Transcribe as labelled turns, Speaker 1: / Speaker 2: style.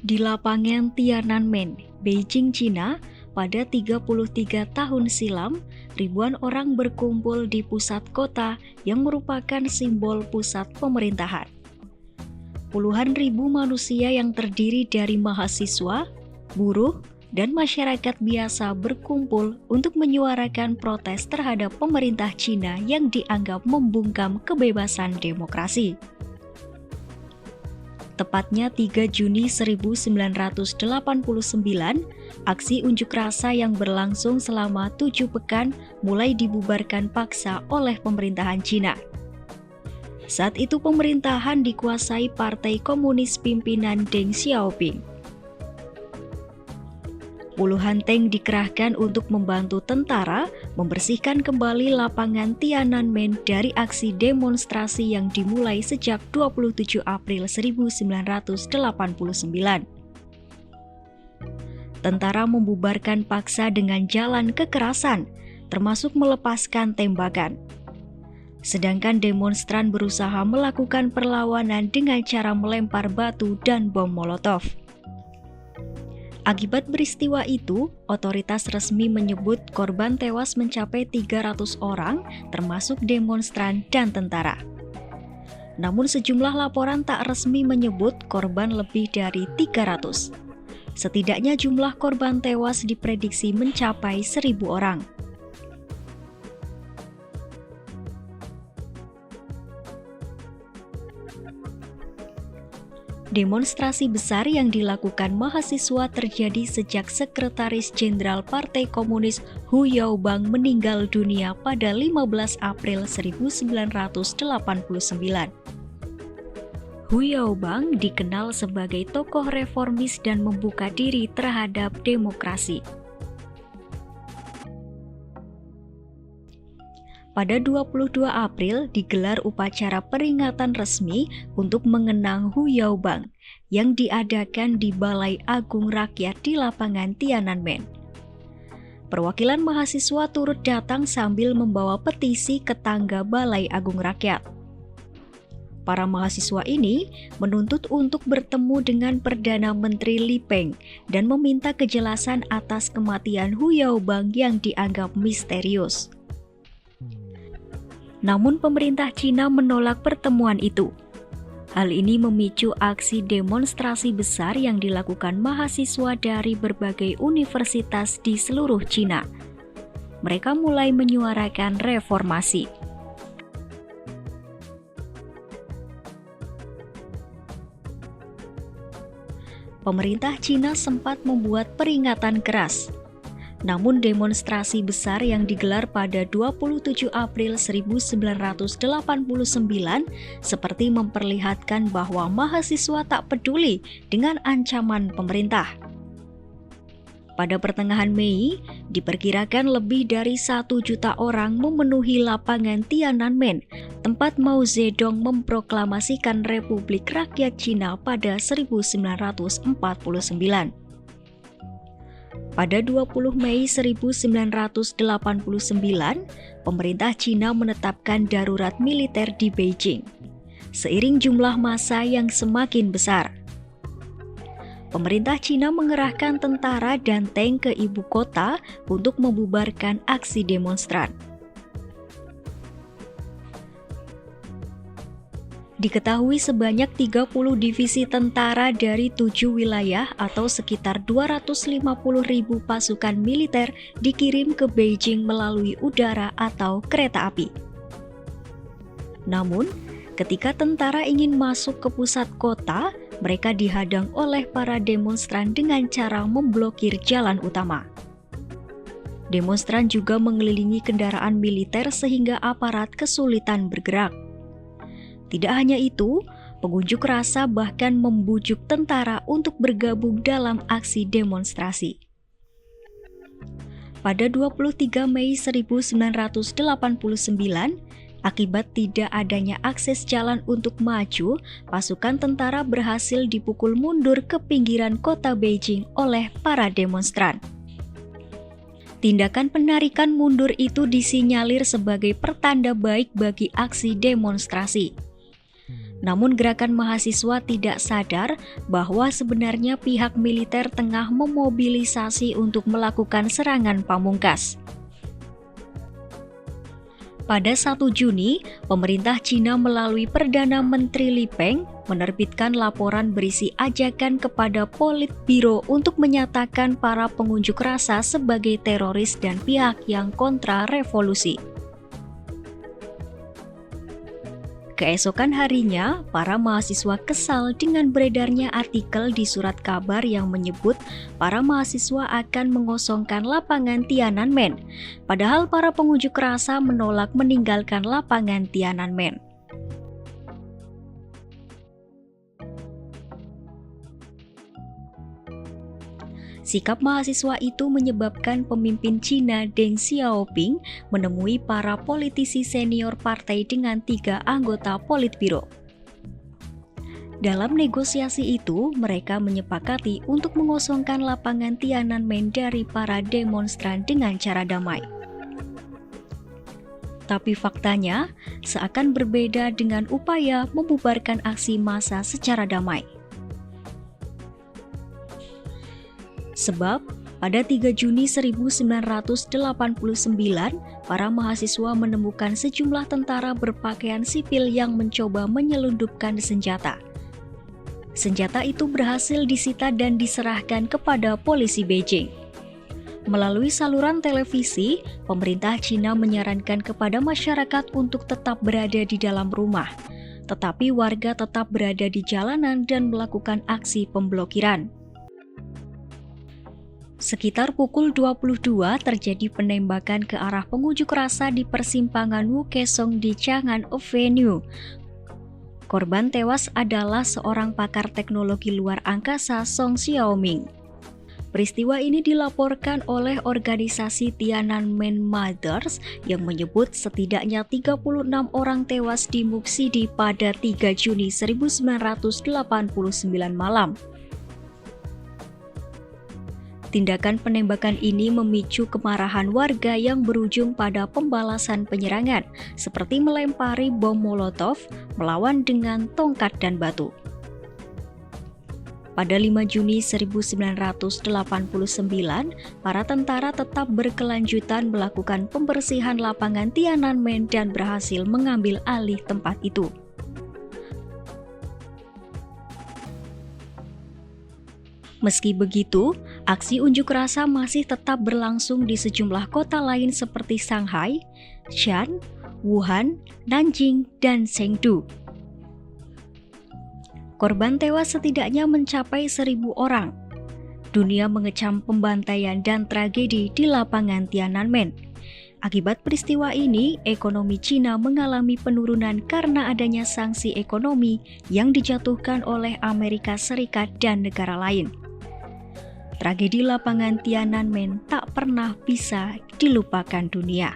Speaker 1: Di lapangan Tiananmen, Beijing, Cina, pada 33 tahun silam, ribuan orang berkumpul di pusat kota yang merupakan simbol pusat pemerintahan. Puluhan ribu manusia yang terdiri dari mahasiswa, buruh, dan masyarakat biasa berkumpul untuk menyuarakan protes terhadap pemerintah Cina yang dianggap membungkam kebebasan demokrasi. Tepatnya 3 Juni 1989, aksi unjuk rasa yang berlangsung selama 7 pekan mulai dibubarkan paksa oleh pemerintahan Cina. Saat itu pemerintahan dikuasai Partai Komunis pimpinan Deng Xiaoping. Puluhan tank dikerahkan untuk membantu tentara membersihkan kembali lapangan Tiananmen dari aksi demonstrasi yang dimulai sejak 27 April 1989. Tentara membubarkan paksa dengan jalan kekerasan, termasuk melepaskan tembakan. Sedangkan demonstran berusaha melakukan perlawanan dengan cara melempar batu dan bom Molotov. Akibat peristiwa itu, otoritas resmi menyebut korban tewas mencapai 300 orang, termasuk demonstran dan tentara. Namun sejumlah laporan tak resmi menyebut korban lebih dari 300. Setidaknya jumlah korban tewas diprediksi mencapai 1.000 orang. Demonstrasi besar yang dilakukan mahasiswa terjadi sejak Sekretaris Jenderal Partai Komunis Hu Yaobang meninggal dunia pada 15 April 1989. Hu Yaobang dikenal sebagai tokoh reformis dan membuka diri terhadap demokrasi. Pada 22 April digelar upacara peringatan resmi untuk mengenang Hu Yaobang yang diadakan di Balai Agung Rakyat di lapangan Tiananmen. Perwakilan mahasiswa turut datang sambil membawa petisi ke tangga Balai Agung Rakyat. Para mahasiswa ini menuntut untuk bertemu dengan Perdana Menteri Li Peng dan meminta kejelasan atas kematian Hu Yaobang yang dianggap misterius. Namun pemerintah Cina menolak pertemuan itu. Hal ini memicu aksi demonstrasi besar yang dilakukan mahasiswa dari berbagai universitas di seluruh Cina. Mereka mulai menyuarakan reformasi. Pemerintah Cina sempat membuat peringatan keras. Namun demonstrasi besar yang digelar pada 27 April 1989 seperti memperlihatkan bahwa mahasiswa tak peduli dengan ancaman pemerintah. Pada pertengahan Mei, diperkirakan lebih dari 1 juta orang memenuhi lapangan Tiananmen, tempat Mao Zedong memproklamasikan Republik Rakyat Cina pada 1949. Pada 20 Mei 1989, pemerintah Cina menetapkan darurat militer di Beijing, seiring jumlah massa yang semakin besar. Pemerintah Cina mengerahkan tentara dan tank ke ibu kota untuk membubarkan aksi demonstran. Diketahui sebanyak 30 divisi tentara dari 7 wilayah atau sekitar 250.000 pasukan militer dikirim ke Beijing melalui udara atau kereta api. Namun, ketika tentara ingin masuk ke pusat kota, mereka dihadang oleh para demonstran dengan cara memblokir jalan utama. Demonstran juga mengelilingi kendaraan militer sehingga aparat kesulitan bergerak. Tidak hanya itu, pengunjuk rasa bahkan membujuk tentara untuk bergabung dalam aksi demonstrasi. Pada 23 Mei 1989, akibat tidak adanya akses jalan untuk maju, pasukan tentara berhasil dipukul mundur ke pinggiran kota Beijing oleh para demonstran. Tindakan penarikan mundur itu disinyalir sebagai pertanda baik bagi aksi demonstrasi. Namun gerakan mahasiswa tidak sadar bahwa sebenarnya pihak militer tengah memobilisasi untuk melakukan serangan pamungkas. Pada 1 Juni, pemerintah Cina melalui Perdana Menteri Li Peng menerbitkan laporan berisi ajakan kepada Politbiro untuk menyatakan para pengunjuk rasa sebagai teroris dan pihak yang kontra revolusi. Keesokan harinya, para mahasiswa kesal dengan beredarnya artikel di surat kabar yang menyebut para mahasiswa akan mengosongkan lapangan Tiananmen, padahal para pengunjuk rasa menolak meninggalkan lapangan Tiananmen. Sikap mahasiswa itu menyebabkan pemimpin Cina Deng Xiaoping menemui para politisi senior partai dengan 3 anggota Politbiro. Dalam negosiasi itu, mereka menyepakati untuk mengosongkan lapangan Tiananmen dari para demonstran dengan cara damai. Tapi faktanya, seakan berbeda dengan upaya membubarkan aksi massa secara damai. Sebab, pada 3 Juni 1989, para mahasiswa menemukan sejumlah tentara berpakaian sipil yang mencoba menyelundupkan senjata. Senjata itu berhasil disita dan diserahkan kepada polisi Beijing. Melalui saluran televisi, pemerintah Cina menyarankan kepada masyarakat untuk tetap berada di dalam rumah, tetapi warga tetap berada di jalanan dan melakukan aksi pemblokiran. Sekitar pukul 22 terjadi penembakan ke arah pengunjuk rasa di persimpangan Wukesong di Chang'an Avenue. Korban tewas adalah seorang pakar teknologi luar angkasa Song Xiaoming. Peristiwa ini dilaporkan oleh organisasi Tiananmen Mothers yang menyebut setidaknya 36 orang tewas di Muxidi pada 3 Juni 1989 malam. Tindakan penembakan ini memicu kemarahan warga yang berujung pada pembalasan penyerangan, seperti melempari bom Molotov, melawan dengan tongkat dan batu. Pada 5 Juni 1989, para tentara tetap berkelanjutan melakukan pembersihan lapangan Tiananmen dan berhasil mengambil alih tempat itu. Meski begitu, aksi unjuk rasa masih tetap berlangsung di sejumlah kota lain seperti Shanghai, Xi'an, Wuhan, Nanjing, dan Chengdu. Korban tewas setidaknya mencapai 1.000 orang. Dunia mengecam pembantaian dan tragedi di lapangan Tiananmen. Akibat peristiwa ini, ekonomi Cina mengalami penurunan karena adanya sanksi ekonomi yang dijatuhkan oleh Amerika Serikat dan negara lain. Tragedi lapangan Tiananmen tak pernah bisa dilupakan dunia.